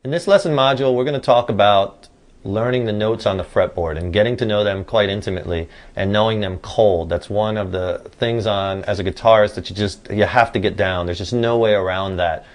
In this lesson module, we're going to talk about learning the notes on the fretboard and getting to know them quite intimately and knowing them cold. That's one of the things as a guitarist that you have to get down. There's just no way around that.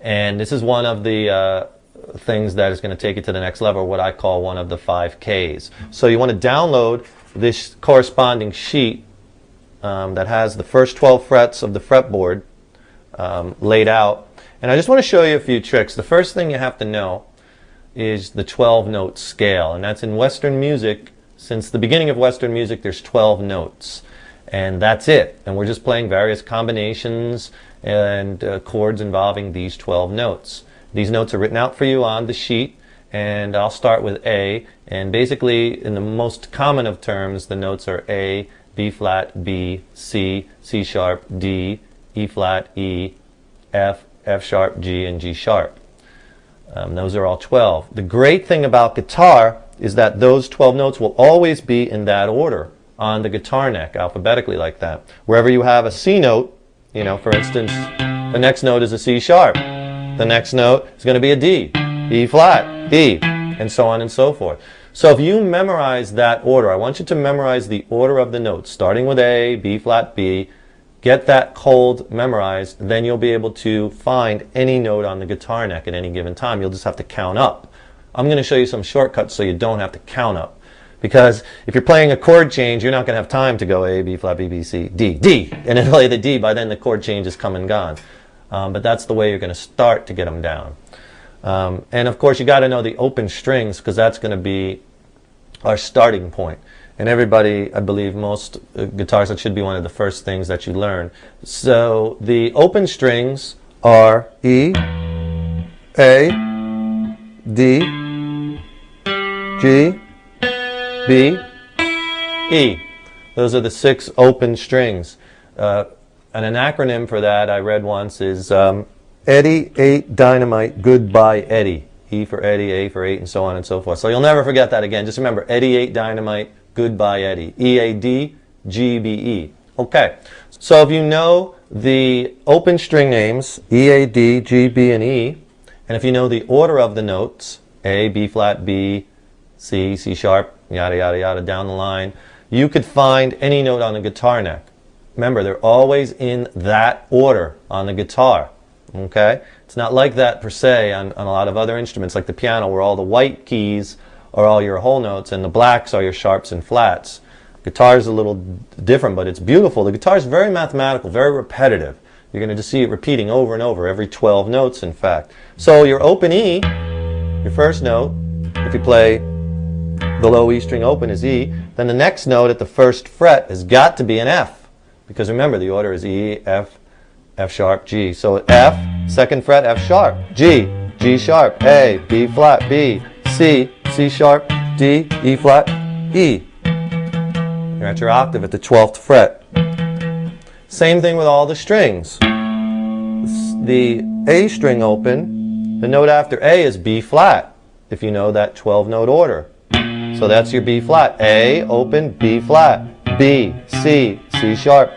And this is one of the things that is going to take you to the next level, what I call one of the 5 Ks. So you want to download this corresponding sheet that has the first 12 frets of the fretboard laid out. And I just want to show you a few tricks. The first thing you have to know is the 12-note scale, and that's in Western music. Since the beginning of Western music, there's 12 notes, and that's it. And we're just playing various combinations and chords involving these 12 notes. These notes are written out for you on the sheet, and I'll start with A. And basically, in the most common of terms, the notes are A, B flat, B, C, C sharp, D, E flat, E, F, F sharp, G, and G sharp. Those are all 12. The great thing about guitar is that those 12 notes will always be in that order on the guitar neck, alphabetically like that. Wherever you have a C note, you know, for instance, the next note is a C sharp. The next note is going to be a D, E flat, E, and so on and so forth. So if you memorize that order, I want you to memorize the order of the notes, starting with A, B flat, B. Get that cold memorized, then you'll be able to find any note on the guitar neck at any given time. You'll just have to count up. I'm going to show you some shortcuts so you don't have to count up. Because if you're playing a chord change, you're not going to have time to go A, B flat, B, B, C, D, D, and then play the D. By then the chord change is come and gone. But that's the way you're going to start to get them down. And of course you got to know the open strings, because that's going to be our starting point. And everybody, I believe, most guitars, that should be one of the first things that you learn. So the open strings are E, A, D, G, B, E. Those are the 6 open strings. And an acronym for that I read once is Eddie, 8, Dynamite, Goodbye, Eddie. E for Eddie, A for 8, and so on and so forth. So you'll never forget that again. Just remember, Eddie, 8, Dynamite, Goodbye, Eddie. E-A-D, G-B-E. Okay. So if you know the open string names, E-A-D, G, B, and E, and if you know the order of the notes, A, B flat, B, C, C sharp, yada, yada, yada, down the line, you could find any note on the guitar neck. Remember, they're always in that order on the guitar. Okay? It's not like that per se on a lot of other instruments, like the piano, where all the white keys are all your whole notes and the blacks are your sharps and flats. Guitar is a little different, but it's beautiful. The guitar is very mathematical, very repetitive. You're going to just see it repeating over and over, every 12 notes in fact. So your open E, your first note, if you play the low E string open is E, then the next note at the first fret has got to be an F. Because remember, the order is E, F, F sharp, G. So F, second fret, F sharp, G, G sharp, A, B flat, B, C, C sharp, D, E flat, E. You're at your octave at the 12th fret. Same thing with all the strings. The A string open, the note after A is B flat, if you know that 12-note order. So that's your B flat. A, open, B flat, B, C, C sharp,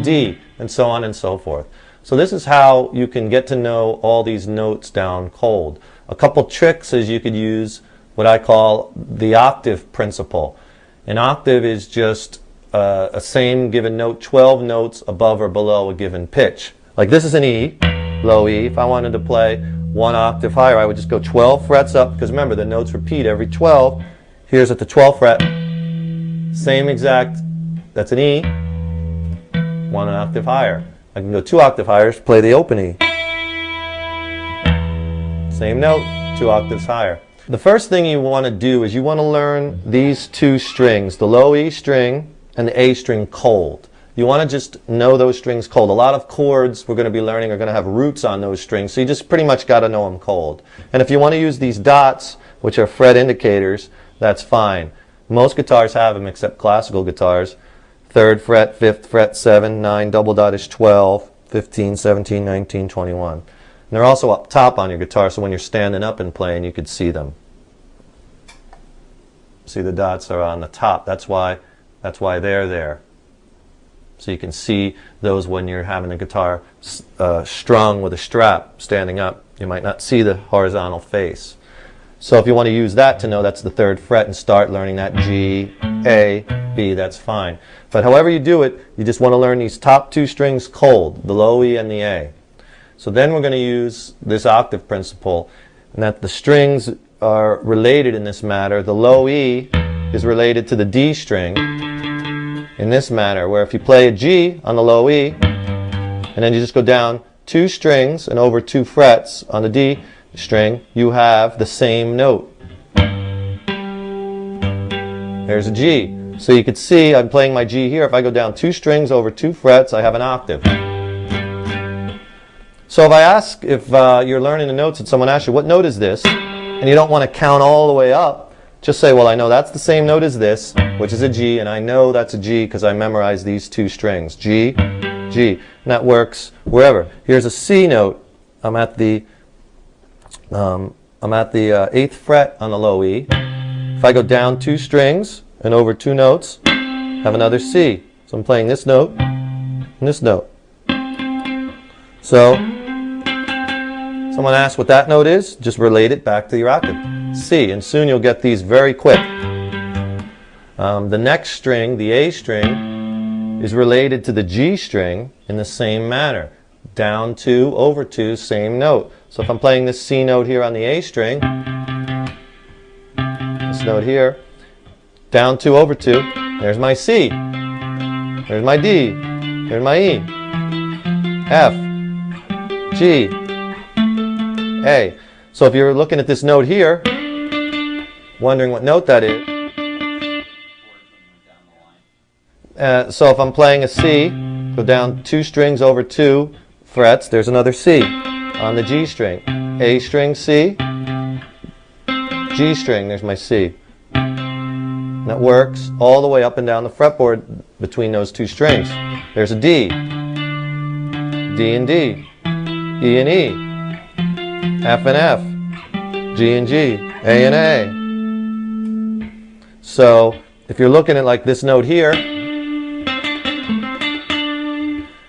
D, and so on and so forth. So this is how you can get to know all these notes down cold. A couple tricks is you could use what I call the octave principle. An octave is just a same given note, 12 notes above or below a given pitch. Like this is an E, low E. If I wanted to play 1 octave higher, I would just go 12 frets up, because remember, the notes repeat every 12. Here's at the 12th fret, same exact, that's an E, 1 octave higher. I can go 2 octave higher, play the open E. Same note, 2 octaves higher. The first thing you want to do is you want to learn these 2 strings, the low E string and the A string cold. You want to just know those strings cold. A lot of chords we're going to be learning are going to have roots on those strings, so you just pretty much got to know them cold. And if you want to use these dots, which are fret indicators, that's fine. Most guitars have them except classical guitars. 3rd fret, 5th fret, 7, 9, double dot is 12, 15, 17, 19, 21. And they're also up top on your guitar, so when you're standing up and playing, you could see them. See, the dots are on the top. That's why they're there. So you can see those when you're having the guitar strung with a strap standing up. You might not see the horizontal face. So if you want to use that to know that's the 3rd fret and start learning that G, A, B, that's fine. But however you do it, you just want to learn these top 2 strings cold, the low E and the A. So then we're going to use this octave principle, and that the strings are related in this matter. The low E is related to the D string in this manner, where if you play a G on the low E, and then you just go down 2 strings and over 2 frets on the D string, you have the same note. There's a G. So you could see I'm playing my G here. If I go down 2 strings over 2 frets, I have an octave. So if I ask, if you're learning the notes and someone asks you, what note is this? And you don't want to count all the way up, just say, well, I know that's the same note as this, which is a G, and I know that's a G because I memorized these 2 strings. G, G. And that works wherever. Here's a C note. I'm at the 8th fret on the low E. If I go down 2 strings and over 2 notes, I have another C. So I'm playing this note and this note. So someone asks what that note is, just relate it back to your octave. C, and soon you'll get these very quick. The next string, the A string, is related to the G string in the same manner. Down 2, over 2, same note. So if I'm playing this C note here on the A string, this note here, down 2, over 2, there's my C. There's my D. There's my E. F. G. A. So if you're looking at this note here, wondering what note that is, so if I'm playing a C, go down 2 strings over 2 frets, there's another C on the G string. A string, C, G string, there's my C. And that works all the way up and down the fretboard between those 2 strings. There's a D, D and D, E and E, F and F, G and G, A and A. So if you're looking at like this note here,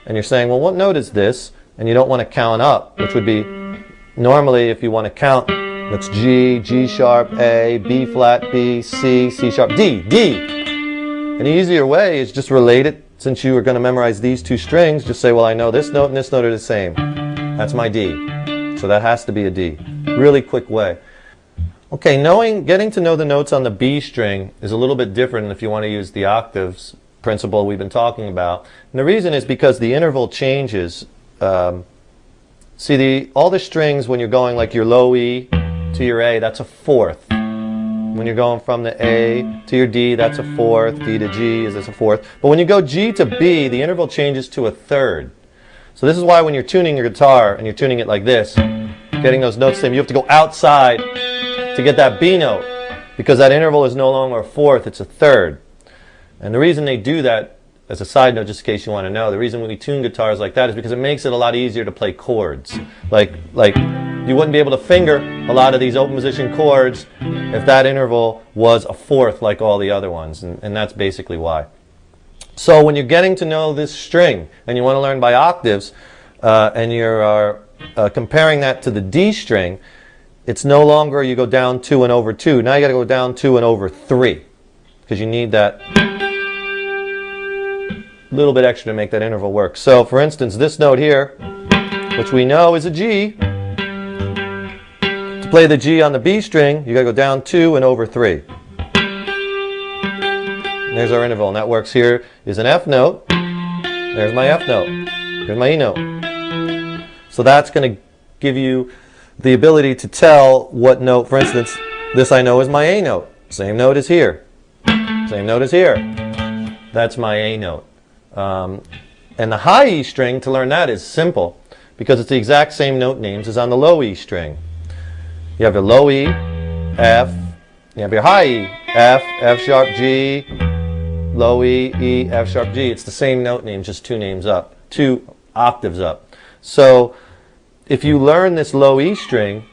and you're saying, well, what note is this? And you don't want to count up, which would be, normally if you want to count, that's G, G sharp, A, B flat, B, C, C sharp, D, D. An easier way is just relate it, since you are going to memorize these 2 strings, just say, well, I know this note and this note are the same. That's my D. So that has to be a D. Really quick way. Okay, getting to know the notes on the B string is a little bit different if you want to use the octaves principle we've been talking about. And the reason is because the interval changes. See, all the strings when you're going like your low E to your A, that's a 4th. When you're going from the A to your D, that's a 4th. D to G is a 4th. But when you go G to B, the interval changes to a 3rd. So this is why when you're tuning your guitar and you're tuning it like this, getting those notes same, you have to go outside to get that B note, because that interval is no longer a 4th, it's a 3rd. And the reason they do that, as a side note, just in case you want to know, the reason we tune guitars like that is because it makes it a lot easier to play chords. Like you wouldn't be able to finger a lot of these open position chords if that interval was a 4th like all the other ones, and that's basically why. So when you're getting to know this string and you want to learn by octaves, and you're comparing that to the D string, it's no longer you go down 2 and over 2. Now you got to go down 2 and over 3, because you need that little bit extra to make that interval work. So for instance, this note here, which we know is a G, to play the G on the B string, you got to go down 2 and over 3. And there's our interval, and that works. Here is an F note. There's my F note. Here's my E note. So that's going to give you the ability to tell what note, for instance, this I know is my A note. Same note as here. Same note as here. That's my A note. And the high E string, to learn that, is simple, because it's the exact same note names as on the low E string. You have your low E, F, you have your high E, F, F sharp, G, low E, E, F sharp, G. It's the same note name, just 2 names up, 2 octaves up. So if you learn this low E string,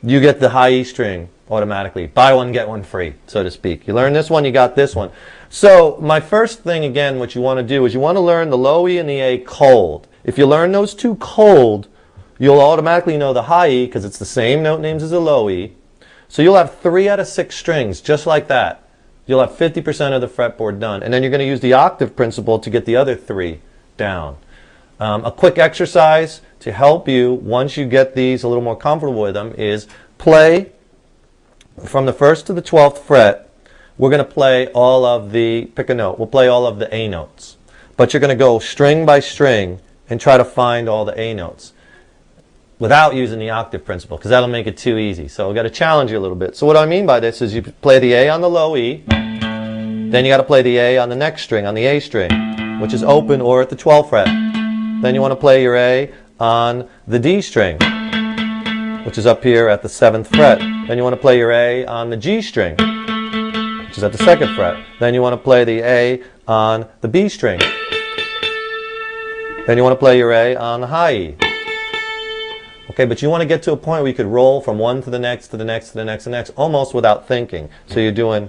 you get the high E string automatically. Buy one, get one free, so to speak. You learn this one, you got this one. So my first thing, again, what you want to do is you want to learn the low E and the A cold. If you learn those 2 cold, you'll automatically know the high E because it's the same note names as the low E. So you'll have 3 out of 6 strings just like that. You'll have 50% of the fretboard done. And then you're going to use the octave principle to get the other 3 down. A quick exercise to help you once you get these a little more comfortable with them is play from the 1st to the 12th fret. We're going to play all of the, pick a note, we'll play all of the A notes. But you're going to go string by string and try to find all the A notes without using the octave principle, because that'll make it too easy. So we've got to challenge you a little bit. So what I mean by this is you play the A on the low E, then you got to play the A on the next string, on the A string, which is open or at the 12th fret. Then you want to play your A on the D string, which is up here at the 7th fret. Then you want to play your A on the G string, which is at the 2nd fret. Then you want to play the A on the B string. Then you want to play your A on the high E. Okay, but you want to get to a point where you could roll from one to the next, to the next, to the next, to the next, almost without thinking. So you're doing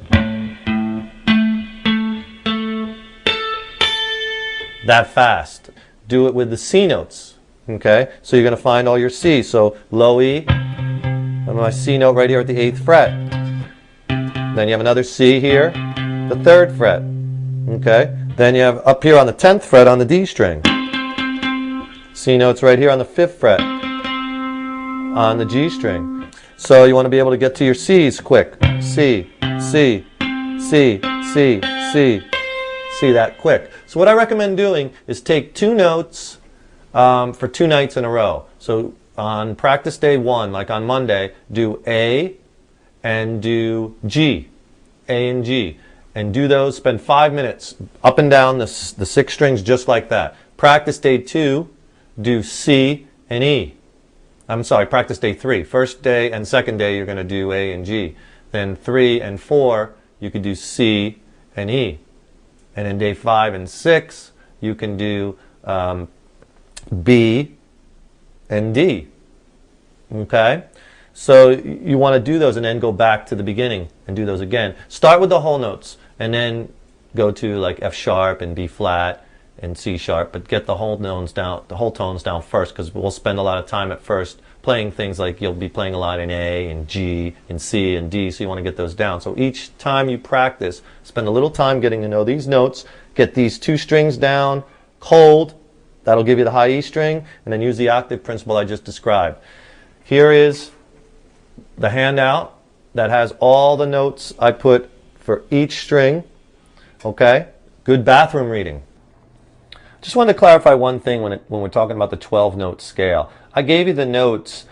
that fast. Do it with the C notes. Okay, so you're going to find all your C's. So low E, and my C note right here at the 8th fret. Then you have another C here, the 3rd fret. Okay, then you have up here on the 10th fret on the D string. C notes right here on the 5th fret on the G string. So you want to be able to get to your C's quick. C, C, C, C, C, C, that quick. So what I recommend doing is take 2 notes for 2 nights in a row. So on practice day 1, like on Monday, do A and do G. A and G. And do those, spend 5 minutes up and down the 6 strings just like that. Practice day 2, do C and E. I'm sorry, practice day 3. First day and second day you're going to do A and G. Then 3 and 4 you could do C and E. And in day 5 and 6 you can do B and D. Okay? So you want to do those and then go back to the beginning and do those again. Start with the whole notes and then go to like F sharp and B flat and C sharp, but get the whole tones down first, because we'll spend a lot of time at first playing things like you'll be playing a lot in A and G and C and D, so you want to get those down. So each time you practice, spend a little time getting to know these notes, get these 2 strings down cold, that'll give you the high E string, and then use the octave principle I just described. Here is the handout that has all the notes I put for each string. Okay? Good bathroom reading. Just wanted to clarify one thing when we're talking about the 12-note scale. I gave you the notes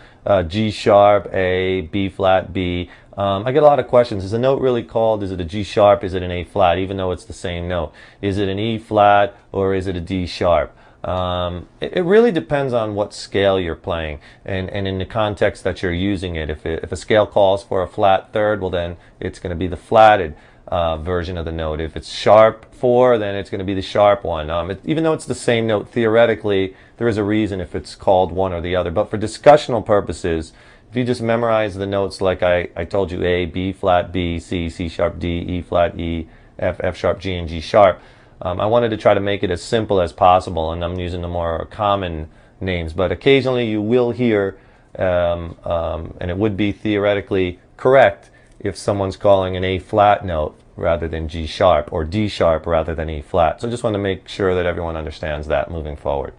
G sharp, A, B flat, B. I get a lot of questions. Is a note really called, is it a G sharp, is it an A flat, even though it's the same note? Is it an E flat or is it a D sharp? It really depends on what scale you're playing and in the context that you're using it. If a scale calls for a flat third, well then it's going to be the flatted version of the note. If it's sharp 4, then it's going to be the sharp one. Even though it's the same note, theoretically, there is a reason if it's called one or the other. But for discussional purposes, if you just memorize the notes like I told you, A, B flat, B, C, C sharp, D, E flat, E, F, F sharp, G, and G sharp. I wanted to try to make it as simple as possible, and I'm using the more common names. But occasionally you will hear, and it would be theoretically correct if someone's calling an A flat note rather than G sharp, or D sharp rather than E flat. So I just want to make sure that everyone understands that moving forward.